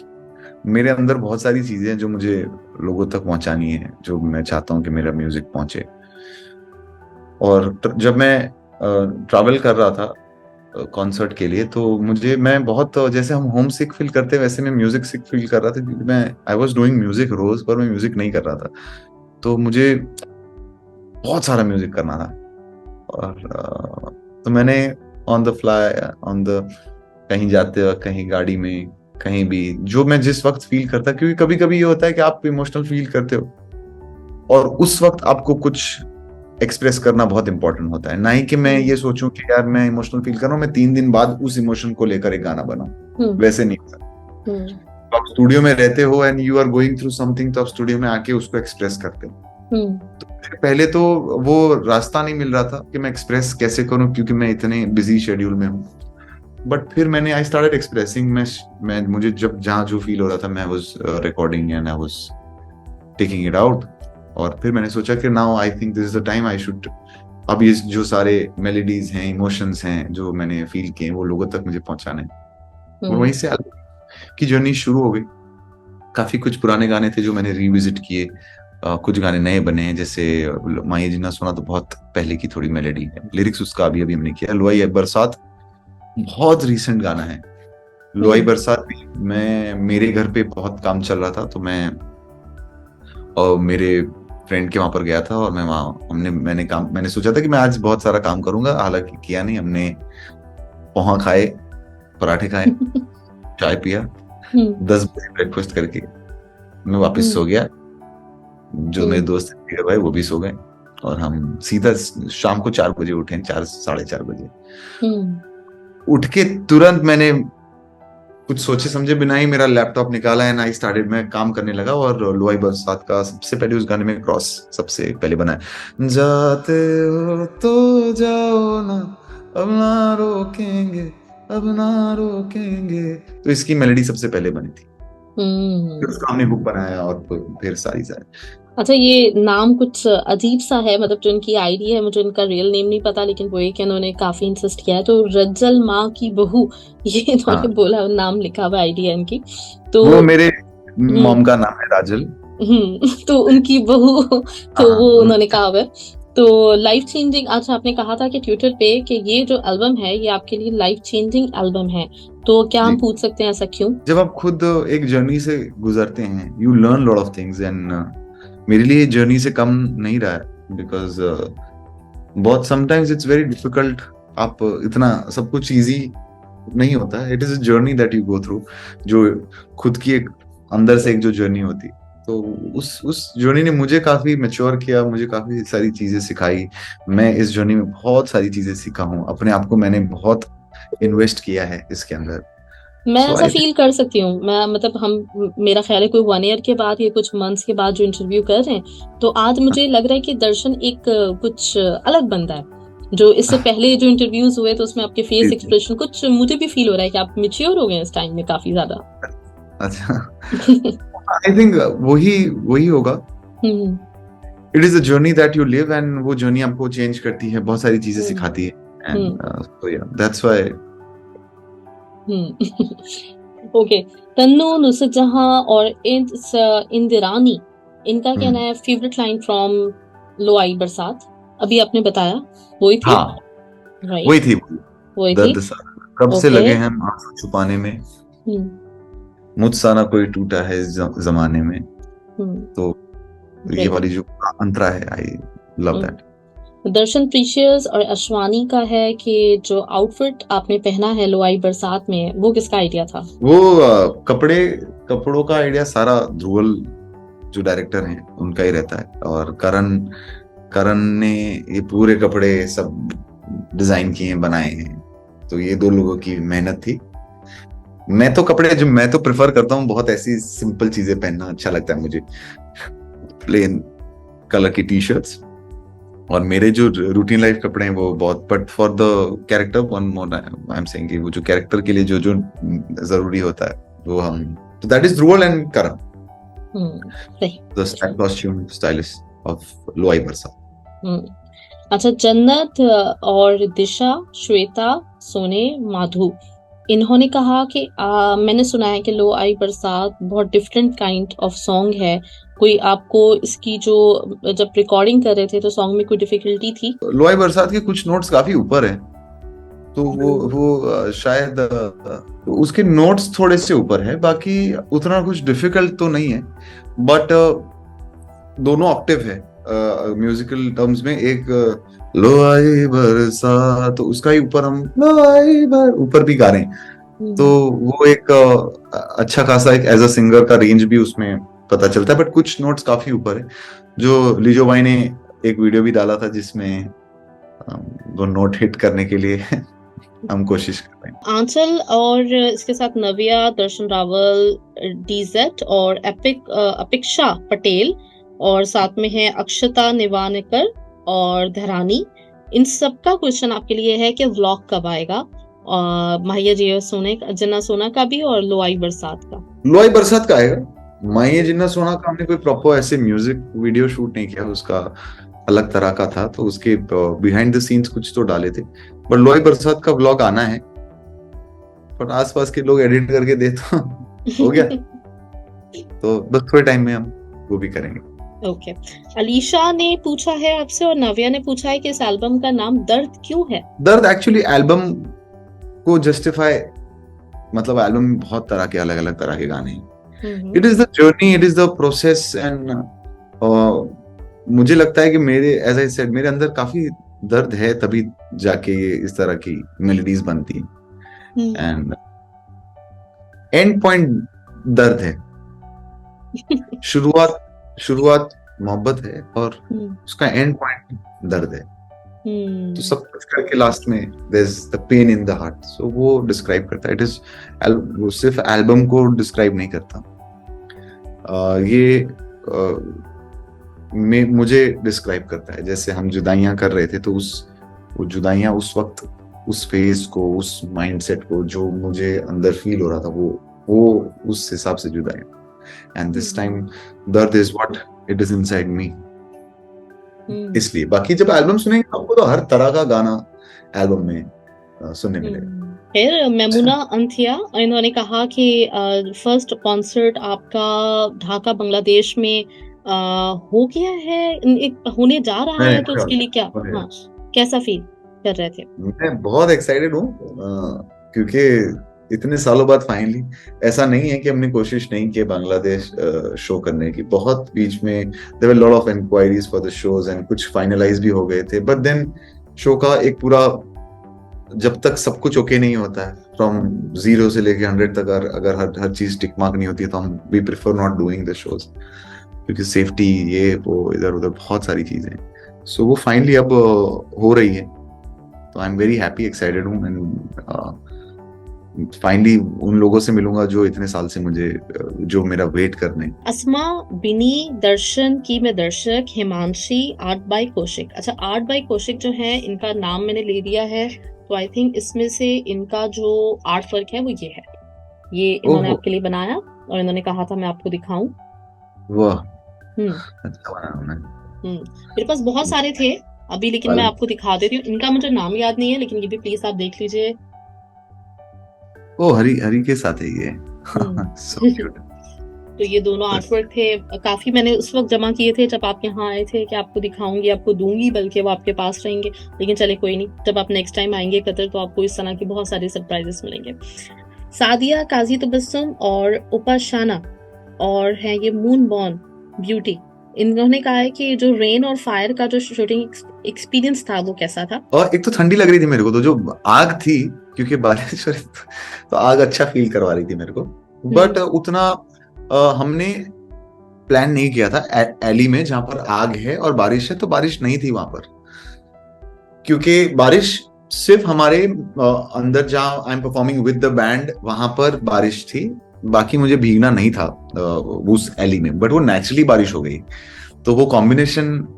मेरे अंदर बहुत सारी चीजें हैं जो मुझे लोगों तक पहुंचानी है, जो मैं चाहता हूं कि मेरा म्यूजिक पहुंचे। और जब मैं ट्रैवल कर रहा था कॉन्सर्ट के लिए, तो मैं बहुत, जैसे हम होम सिक फील करते हैं वैसे मैं म्यूजिक सिक फील कर रहा था, क्योंकि मैं आई वॉज डूइंग म्यूजिक रोज, पर मैं म्यूजिक नहीं कर रहा था। तो मुझे बहुत सारा म्यूजिक करना था, और तो मैंने ऑन द फ्लाई, कहीं जाते वक्त, कहीं गाड़ी में, कहीं भी, जो मैं जिस वक्त फील करता, क्योंकि कभी कभी ये होता है कि आप इमोशनल फील करते हो और उस वक्त आपको कुछ एक्सप्रेस करना बहुत इंपॉर्टेंट होता है, ना ही कि मैं ये सोचूं कि यार मैं इमोशनल फील कर रहा हूं, मैं 3 दिन बाद उस इमोशन को लेकर एक गाना बनाऊं, वैसे नहीं होता। आप स्टूडियो में रहते हो and you are going through something, तो आप स्टूडियो में आके उसको एक्सप्रेस करते हो। तो पहले तो वो रास्ता नहीं मिल रहा था कि मैं एक्सप्रेस कैसे करूं, क्योंकि मैं इतने बिजी शेड्यूल में हूं। बट फिर मैंने आई स्टार्टेड एक्सप्रेसिंग, मैं मुझे जब जहां जो फील हो रहा था, मैं was recording and I was taking it out. और फिर मैंने सोचा कि now I think this is the time I should, अब ये जो सारे मेलोडीज हैं, इमोशंस हैं जो मैंने फील किए, वो लोगों तक मुझे पहुंचाने। और वहीं से की जर्नी शुरू हो गई। काफी कुछ पुराने गाने थे जो मैंने रिविजिट किए, कुछ गाने नए बने हैं, जैसे माहिया जीना सोना तो बहुत पहले की थोड़ी मेलोडी है, लिरिक्स उसका अभी अभी हमने किया। लुआई बरसात बहुत रीसेंट गाना है। लुआई बरसात भी मैं, मेरे घर पे बहुत काम चल रहा था, तो मैं और मेरे फ्रेंड के वहां पर गया था, और मैं वहां मैंने सोचा था कि मैं आज बहुत सारा काम करूंगा, हालांकि किया नहीं। हमने पोहा खाए, पराठे खाए, चाय पिया, 10 बजे ब्रेकफास्ट करके मैं वापस सो गया। जो मेरे दोस्त भाई वो भी सो गए, और हम सीधा शाम को 4 बजे उठे, 4 साढ़े 4 बजे उठ के तुरंत मैंने कुछ सोचे समझे बिना ही मेरा लैपटॉप निकाला है, आई स्टार्टेड, मैं काम करने लगा। और लुआई बरसात का सबसे पहले उस गाने में क्रॉस सबसे पहले बना है, जाते हो तो जाओ ना, अब ना रोकेंगे, अब ना रोकेंगे, तो इसकी मेलोडी सबसे पहले बनी थी। फिर हम्म। उसका हमने हुक बनाया और फिर सारी सारी। अच्छा, ये नाम कुछ अजीब सा है, मतलब जो इनकी आईडी है, मुझे इनका रियल नेम नहीं पता, लेकिन वो एक इन्होंने काफी इंसिस्ट किया है, तो रज्जल माँ की बहू ये इन्होंने हाँ, बोला, नाम लिखा हुआ आईडी है इनकी। तो वो मेरे हम्म। मॉम का नाम है राजल। तो उनकी बहू तो हाँ, वो उन्होंने कहा हुआ है। तो लाइफ चेंजिंग, अच्छा आपने कहा था कि ट्विटर पे कि ये जो एल्बम है ये आपके लिए लाइफ चेंजिंग एल्बम है, तो क्या हम जी। पूछ सकते हैं ऐसा क्यों? जब आप खुद एक जर्नी से गुजरते हैं, you learn lot of things, and मेरे लिए जर्नी से कम नहीं रहा है, बिकॉज बहुत समटाइम्स इट्स वेरी डिफिकल्ट। आप इतना सब कुछ इजी नहीं होता है। It is a journey that you go through, जो खुद की एक अंदर से एक जो जर्नी होती, तो उस जर्नी ने मुझे काफी मैच्योर किया, मुझे काफी सारी चीजें सिखाई। मैं इस जर्नी में बहुत सारी चीजें सीखा हूँ, अपने आप को मैंने बहुत इन्वेस्ट किया है इसके अंदर। मैं सो ऐसा आई फील कर सकती हूँ, मैं मतलब हम, मेरा ख्याल है कोई 1 ईयर के बाद या कुछ मंथ्स के बाद जो इंटरव्यू कर रहे हैं, तो आज मुझे लग रहा है कि दर्शन एक कुछ अलग बंदा है। जो इससे पहले जो इंटरव्यूज हुए तो उसमें आपके फेस थिंक एक्सप्रेशन कुछ मुझे भी फील हो रहा है कि आप मेच्योर हो गए हैं इस टाइम में काफी ज्यादा। अच्छा, आई थिंक वही वही होगा। Hmm. It is a journey that you live, and वो जर्नी आपको चेंज करती है, बहुत सारी चीजें हम्म। सिखाती है, हम्म। एंड सो या दैट्स व्हाई। ओके। तन्नू नुसजहां और इंदिरानी, इनका कहना है फेवरेट लाइन फ्रॉम लो आई बरसात, अभी आपने बताया वही थी, हाँ, वही राइट? थी। वही थी। दर्द सा कब से ओके। लगे हैं हम आंसू छुपाने में, हम्म। मुझसा ना कोई टूटा है इस जमाने में। हम्म। तो ये ग्रेट। वाली जो अंतरा है, I love that. Darshan precious और अश्वानी का है कि जो आउटफिट आपने पहना है लो आई बरसात में, वो किसका आइडिया था? वो कपड़ों का आइडिया सारा ध्रुवल जो डायरेक्टर हैं उनका ही रहता है, और करण करण ने ये पूरे कपड़े सब डिजाइन किए हैं, बनाए हैं। तो ये दो लोगों की मेहनत थी। मैं तो प्रेफर करता हूँ बहुत ऐसी सिंपल चीजें पहनना अच्छा लगता है मुझे, प्लेन कलर की टी शर्ट्स। और मेरे जो रूटीन लाइफ कपड़े हैं वो बहुत, but for the character one more I am saying कि वो जो कैरेक्टर के लिए जो जो जरूरी होता है वो हम, तो दैट इज ध्रुवल एंड करण, सही। The style costume stylist of लोई बरसा। हम्म। अच्छा, जन्नत और दिशा, श्वेता, सोने, माधु, इन्होंने कहा कि मैंने सुना है कि लो आई बरसात बहुत डिफरेंट काइंड ऑफ सॉन्ग है, कोई आपको इसकी जो जब रिकॉर्डिंग कर रहे थे तो सॉन्ग में कोई डिफिकल्टी थी? लोई बरसात के कुछ नोट्स काफी ऊपर है, तो वो शायद उसके नोट्स थोड़े से ऊपर है, बाकी उतना कुछ डिफिकल्ट तो नहीं है। बट दोनों ऑक्टेव है म्यूजिकल टर्म्स में। एक लो आई बरसात, तो उसका ही ऊपर हम लो आई ऊपर भी गा रहे हैं, तो वो एक अच्छा खासा एक एज अ सिंगर का रेंज भी उसमें पता चलता है। बट कुछ नोट्स काफी ऊपर है, जो लीजो भाई ने एक वीडियो भी डाला था जिसमें वो नोट हिट करने के लिए हम कोशिश कर रहे हैं। आंचल और इसके साथ नव्या, दर्शन रावल, डीजेट और अपेक्षा पटेल, और साथ में है अक्षता निवानकर और धरानी। इन सब का क्वेश्चन आपके लिए है कि व्लॉग कब आएगा, माहिया जिया सोने जिन्ना सोना का भी और लो आई बरसात का? लोई बरसात का आएगा। माहिया जिन्ना सोना का हमने कोई प्रॉपर ऐसे म्यूजिक वीडियो शूट नहीं किया, उसका अलग तरह का था, तो उसके बिहाइंड द सीन्स कुछ तो डाले थे। पर लोई बरसात का व्लॉग आना है, पर आसपास के लोग एडिट करके दे तो हो गया, तो बस थोड़े टाइम में हम वो भी करेंगे। ओके। अलीशा ने पूछा है आपसे और नव्या ने पूछा है कि इस एल्बम का नाम दर्द क्यों है? दर्द एक्चुअली एल्बम को जस्टिफाई, मतलब एल्बम में बहुत तरह के अलग अलग तरह के गाने हैं। It is the journey, it is the process, and मुझे लगता है कि मेरे, एज आई सेड, मेरे अंदर काफी दर्द है, तभी जाके ये इस तरह की मेलोडीज बनती हैं। एंड एंड पॉइंट दर्द है, शुरुआत मोहब्बत है, और उसका एंड पॉइंट दर्द है। तो सब कुछ करके लास्ट में there is the pain in the heart, so वो डिस्क्राइब करता है। इट इज, वो सिर्फ एल्बम को डिस्क्राइब नहीं करता, ये मुझे डिस्क्राइब करता है। जैसे हम जुदाइयां कर रहे थे, तो वो जुदाइयां उस वक्त, उस फेज को, उस माइंडसेट को, जो मुझे अंदर फील हो रहा था, वो वो उस हिसाब से जुदा है। एंड दिस टाइम दर्द is what it is inside me. इसलिए बाकी जब एल्बम सुनेंगे आपको तो हर तरह का गाना एल्बम में सुनने मिलेगा। फिर मेमुना अंथिया इन्होंने कहा कि फर्स्ट कॉन्सर्ट आपका ढाका बांग्लादेश में हो गया है, होने जा रहा है, तो उसके लिए क्या कैसा फील कर रहे थे? मैं बहुत एक्साइटेड हूँ क्योंकि इतने सालों बाद फाइनली, ऐसा नहीं है कि हमने कोशिश नहीं की बांग्लादेश शो करने की, बहुत बीच में there were lot of inquiries for the shows and कुछ फाइनलाइज भी हो गए थे, बट देन शो का एक पूरा, जब तक सब कुछ ओके नहीं होता है फ्रॉम 0 से लेके 100 तक, अगर हर चीज टिक मार्क नहीं होती है तो हम we prefer not doing the shows, क्योंकि सेफ्टी ये वो इधर उधर बहुत सारी चीजें। सो वो फाइनली अब हो रही है, तो I am very happy, excited हूँ एंड फाइनली उन लोगों से मिलूंगा जो इतने साल से मुझे जो मेरा वेट करने। अस्मा, बिनी, दर्शन की मैं दर्शक, हिमांशी, आर्ट बाय कौशिक। अच्छा, आर्ट बाय कौशिक जो है इनका नाम मैंने ले लिया है, तो आई थिंक इसमें से इनका जो आर्ट वर्क है वो ये है, ये इन्होंने आपके लिए बनाया और इन्होंने कहा था मैं आपको दिखाऊं। वाह, अच्छा बना उन्होंने। मेरे पास बहुत सारे थे अभी, लेकिन मैं आपको दिखा देती हूँ। इनका मुझे नाम याद नहीं है, लेकिन ये भी प्लीज आप देख लीजिए। ओ हरी के साथ है ये। So cute. तो ये दोनों आर्टवर्क थे, काफी मैंने उस वक्त जमा किए थे जब आप यहाँ आए थे कि आपको दिखाऊंगी, आपको दूंगी, बल्कि वो आपके पास रहेंगे। लेकिन चले कोई नहीं, जब आप नेक्स्ट टाइम आएंगे कतर तो आपको इस तरह की बहुत सारे सरप्राइजेस मिलेंगे। सादिया, काजी तबस्सुम और उपाशाना और है ये मून बॉर्न ब्यूटी, इन्होंने कहा है कि जो रेन और फायर का जो शूटिंग एक्सपीरियंस था वो कैसा था। और एक तो ठंडी लग रही थी मेरे को, तो जो आग थी, क्योंकि बारिश तो आग अच्छा फील करवा रही थी मेरे को, बट उतना हमने प्लान नहीं किया था एली में जहां पर आग है और बारिश है, तो बारिश नहीं थी वहां पर, क्योंकि बारिश सिर्फ हमारे अंदर जहां I am performing with the band वहां पर बारिश थी, बाकी मुझे भीगना नहीं था उस एली में, बट वो नेचुरली बारिश हो गई, तो वो कॉम्बिनेशन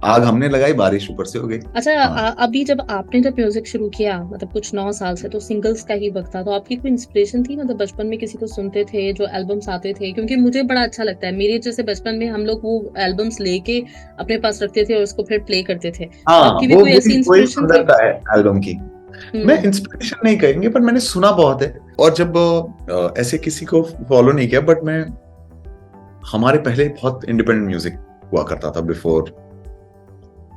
आग हमने लगाई, बारिश ऊपर से हो गई। अच्छा, अभी जब म्यूजिक शुरू किया, मतलब कुछ 9 साल से, तो सिंगल्स का ही वक्त था, तो आपकी कोई इंस्पिरेशन थी, मतलब बचपन में किसी को सुनते थे जो एल्बम्स आते थे? क्योंकि मुझे बड़ा अच्छा लगता है, मेरे जैसे बचपन में हम लोग वो एल्बम्स लेके अपने पास रखते थे और उसको फिर प्ले करते थे। आपकी भी कोई ऐसी इंस्पिरेशन थी? एल्बम की मैं इंस्पिरेशन नहीं कहेंगे, पर मैंने सुना बहुत है, और जब ऐसे किसी को फॉलो नहीं किया, बट मैं, हमारे पहले बहुत इंडिपेंडेंट म्यूजिक हुआ करता था, बिफोर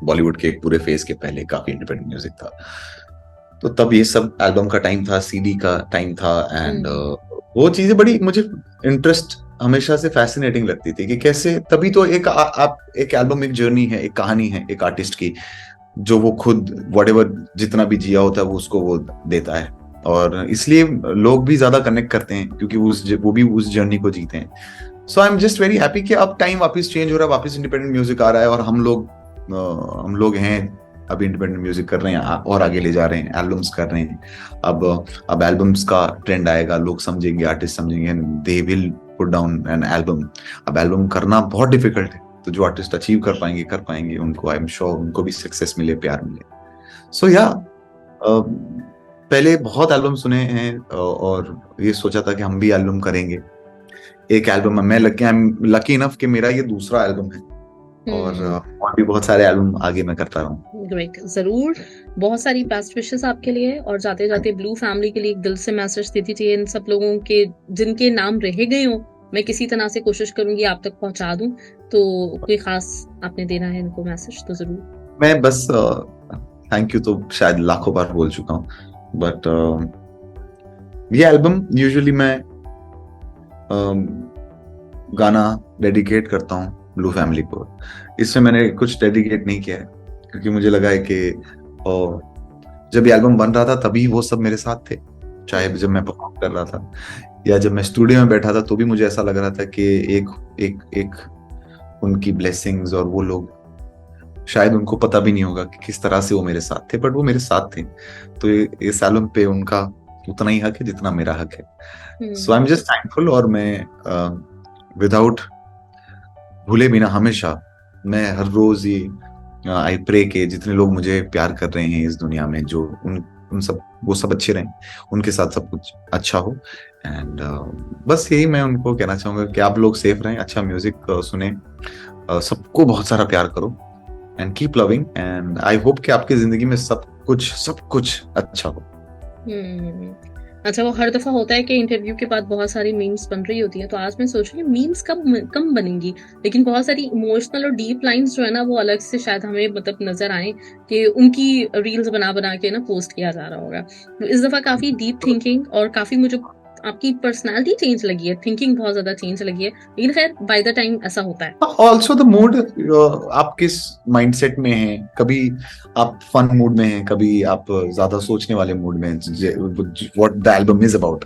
बॉलीवुड के एक पूरे फेज के पहले काफी इंडिपेंडेंट म्यूजिक था, तो तब ये सब एल्बम का टाइम था, सीडी का टाइम था, एंड वो चीजें बड़ी मुझे इंटरेस्ट हमेशा से फैसिनेटिंग लगती थी कि कैसे, तभी तो आप एक एल्बम एक जर्नी है, एक कहानी है एक आर्टिस्ट की, जो वो खुद व्हाटएवर जितना भी जिया होता है वो उसको वो देता है, और इसलिए लोग भी ज्यादा कनेक्ट करते हैं क्योंकि वो भी उस जर्नी को जीते हैं। So I am just very happy कि अब टाइम वापस चेंज हो रहा है, वापस इंडिपेंडेंट म्यूजिक आ रहा है, और हम लोग हैं अभी इंडिपेंडेंट म्यूजिक कर रहे हैं और आगे ले जा रहे हैं, एल्बम्स कर रहे हैं। अब एल्बम्स का ट्रेंड आएगा, लोग समझेंगे, आर्टिस्ट समझेंगे, they will put down an album. अब एल्बम करना बहुत डिफिकल्ट है, तो जो आर्टिस्ट अचीव कर पाएंगे उनको आई एम श्योर उनको भी सक्सेस मिले, प्यार मिले। सो या पहले बहुत एल्बम सुने हैं और ये सोचा था कि हम भी एल्बम करेंगे। एक एल्बम मैं लकी इनफ कि मेरा ये दूसरा एल्बम है, और भी बहुत सारे एल्बम आगे मैं करता रहूं। ग्रेट, जरूर। बहुत सारी बेस्ट विशेस आपके लिए, और जाते जाते ब्लू फैमिली के लिए एक दिल से मैसेज देती चाहिए इन सब लोगों के जिनके नाम रह गए हो, मैं किसी तरह से कोशिश करूंगी आप तक पहुंचा दूं, तो कोई खास आपने देना है इनको मैसेज तो जरूर। मैं बस थैंक यू तो शायद लाखों बार बोल चुका हूँ, बट ये एल्बम यूजुअली मैं गाना डेडिकेट करता हूँ ब्लू फैमिली को, इसमें मैंने कुछ डेडिकेट नहीं किया है, क्योंकि मुझे लगा है कि जब ये एल्बम बन रहा था तभी वो सब मेरे साथ थे, चाहे जब मैं परफॉर्म कर रहा था या जब मैं स्टूडियो में बैठा था, तो भी मुझे ऐसा लग रहा था कि एक उनकी ब्लेसिंग्स, और वो लोग शायद उनको पता भी नहीं होगा कि किस तरह से वो मेरे साथ थे, बट वो मेरे साथ थे, तो इस एल्बम पे उनका उतना ही हक है जितना मेरा हक है। सो आई एम जस्ट थैंकफुल, और मैं विदाउट भूले बिना हमेशा मैं हर रोज ये आई प्रे के जितने लोग मुझे प्यार कर रहे हैं इस दुनिया में, जो वो सब अच्छे रहें, उनके साथ सब कुछ अच्छा हो। एंड बस यही मैं उनको कहना चाहूंगा कि आप लोग सेफ रहें, अच्छा म्यूजिक सुने, सबको बहुत सारा प्यार करो and keep loving, and I hope कि आपकी जिंदगी में सब कुछ अच्छा हो। हम्म। अच्छा, वो हर दफा होता है कि इंटरव्यू के बाद बहुत सारी मीम्स बन रही होती है, तो आज मैं सोच रही हूँ मीम्स कम बनेंगी, लेकिन बहुत सारी इमोशनल और डीप लाइंस जो है ना वो अलग से शायद हमें मतलब नजर आए कि उनकी रील्स बना बना के ना पोस्ट किया जा रहा होगा। तो इस दफा काफी डीप थिंकिंग और काफी मुझे आपकी पर्सनालिटी चेंज लगी है, थिंकिंग बहुत ज्यादा चेंज लगी है, लेकिन खैर बाय द टाइम ऐसा होता है। ऑल्सो द मूड, आप किस माइंडसेट में हैं, कभी आप फन मूड में हैं, कभी आप ज्यादा सोचने वाले मूड में हैं, what the album is about.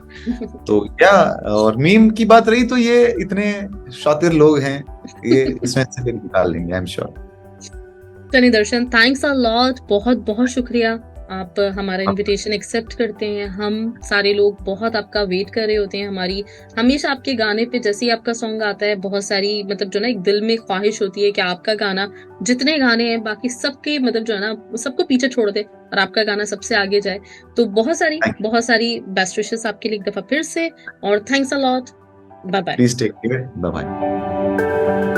तो क्या, और मीम की बात रही तो ये इतने शातिर लोग हैं, ये इसमें से भी निकाल लेंगे, आई एम श्योर। चलिए दर्शन, थैंक्स अ लॉट, बहुत बहुत शुक्रिया, आप हमारा इनविटेशन एक्सेप्ट करते हैं। हम सारे लोग बहुत आपका वेट कर रहे होते हैं, हमारी हमेशा आपके गाने पे जैसे ही आपका सॉन्ग आता है बहुत सारी मतलब जो ना एक दिल में ख्वाहिश होती है कि आपका गाना, जितने गाने हैं बाकी सबके मतलब जो है ना सबको पीछे छोड़ दे और आपका गाना सबसे आगे जाए। तो बहुत सारी बेस्ट विशेस आपके लिए एक दफा फिर से, और thanks a lot. Bye bye. Please take care, bye bye.